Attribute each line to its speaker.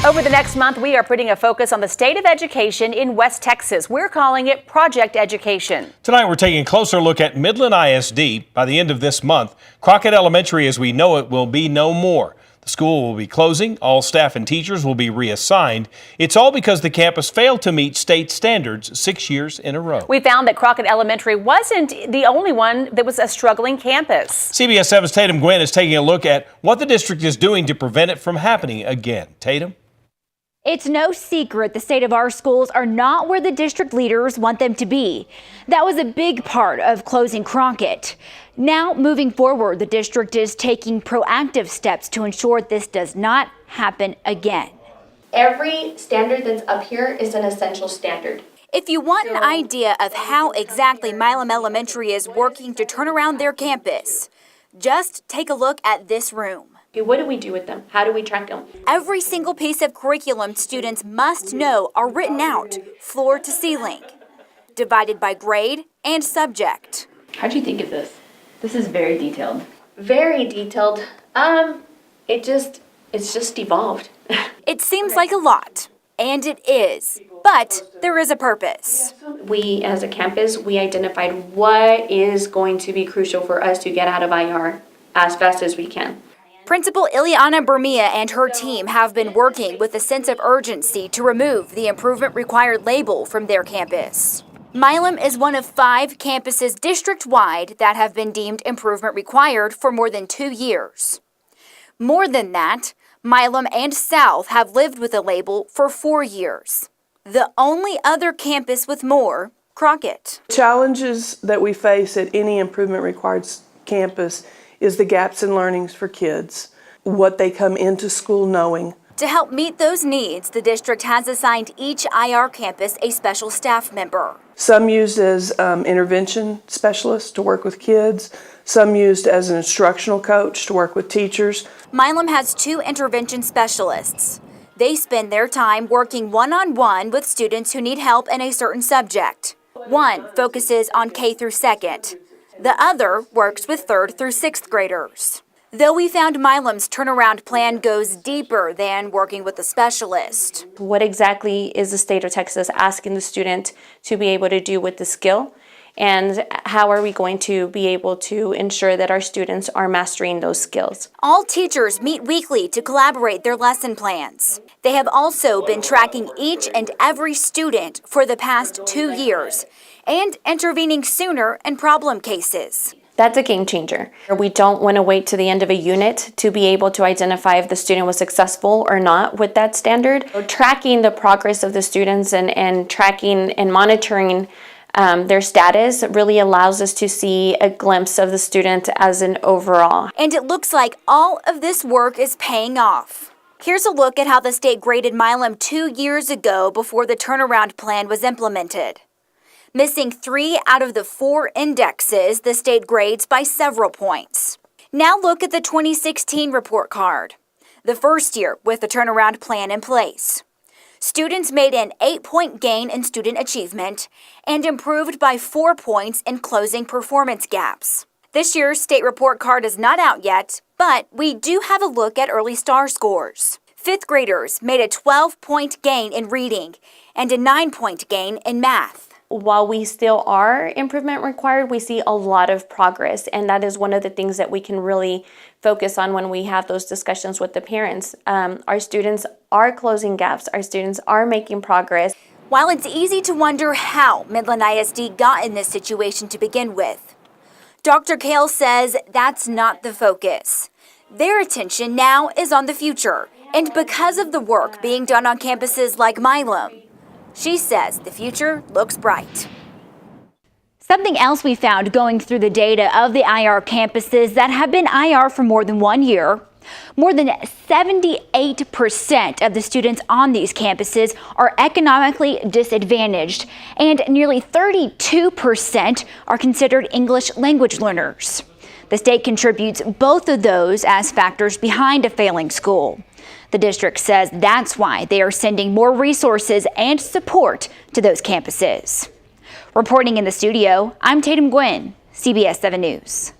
Speaker 1: Over the next month, we are putting a focus on the state of education in West Texas. We're calling it Project Education.
Speaker 2: Tonight, we're taking a closer look at Midland ISD. By the end of this month, Crockett Elementary as we know it will be no more. The school will be closing. All staff and teachers will be reassigned. It's all because the campus failed to meet state standards 6 years in a row.
Speaker 1: We found that Crockett Elementary wasn't the only one that was a struggling campus.
Speaker 2: CBS 7's Tatum Guinn is taking a look at what the district is doing to prevent it from happening again. Tatum?
Speaker 3: It's no secret the state of our schools are not where the district leaders want them to be. That was a big part of closing Crockett. Now, moving forward, the district is taking proactive steps to ensure this does not happen again.
Speaker 4: Every standard that's up here is an essential standard.
Speaker 3: If you want an idea of how exactly Milam Elementary is working to turn around their campus, just take a look at this room.
Speaker 4: Okay, what do we do with them? How do we track them?
Speaker 3: Every single piece of curriculum students must know are written out, floor to ceiling, divided by grade and subject.
Speaker 5: How'd you think of this? This is very detailed.
Speaker 4: Very detailed. It's just evolved.
Speaker 3: It seems like a lot, and it is, but there is a purpose.
Speaker 4: We, as a campus, we identified what is going to be crucial for us to get out of IR as fast as we can.
Speaker 3: Principal Ileana Bermia and her team have been working with a sense of urgency to remove the improvement required label from their campus. Milam is one of 5 campuses district-wide that have been deemed improvement required for more than 2 years. More than that, Milam and South have lived with the label for 4 years. The only other campus with more, Crockett.
Speaker 6: Challenges that we face at any improvement required campus is the gaps in learnings for kids, what they come into school knowing.
Speaker 3: To help meet those needs, the district has assigned each IR campus a special staff member.
Speaker 6: Some used as intervention specialists to work with kids, some used as an instructional coach to work with teachers.
Speaker 3: Milam has 2 intervention specialists. They spend their time working one-on-one with students who need help in a certain subject. One focuses on K through 2nd. The other works with 3rd through 6th graders. Though we found Milam's turnaround plan goes deeper than working with a specialist.
Speaker 7: What exactly is the state of Texas asking the student to be able to do with the skill? And how are we going to be able to ensure that our students are mastering those skills?
Speaker 3: All teachers meet weekly to collaborate their lesson plans. They have also been tracking each and every student for the past 2 years and intervening sooner in problem cases.
Speaker 7: That's a game changer. We don't want to wait to the end of a unit to be able to identify if the student was successful or not with that standard. Tracking the progress of the students and tracking and monitoring their status really allows us to see a glimpse of the student as an overall.
Speaker 3: And it looks like all of this work is paying off. Here's a look at how the state graded Milam 2 years ago before the turnaround plan was implemented. Missing 3 out of the 4 indexes, the state grades by several points. Now look at the 2016 report card, the first year with the turnaround plan in place. Students made an 8-point gain in student achievement and improved by 4 points in closing performance gaps. This year's state report card is not out yet, but we do have a look at early STAR scores. 5th graders made a 12-point gain in reading and a 9-point gain in math.
Speaker 7: While we still are improvement required, we see a lot of progress, and that is one of the things that we can really focus on when we have those discussions with the parents. Our students are closing gaps, our students are making progress.
Speaker 3: While it's easy to wonder how Midland ISD got in this situation to begin with, Dr. Kale says that's not the focus. Their attention now is on the future, and because of the work being done on campuses like Milam, she says the future looks bright. Something else we found going through the data of the IR campuses that have been IR for more than 1 year, more than 78% of the students on these campuses are economically disadvantaged, and nearly 32% are considered English language learners. The state contributes both of those as factors behind a failing school. The district says that's why they are sending more resources and support to those campuses. Reporting in the studio, I'm Tatum Guinn, CBS 7 News.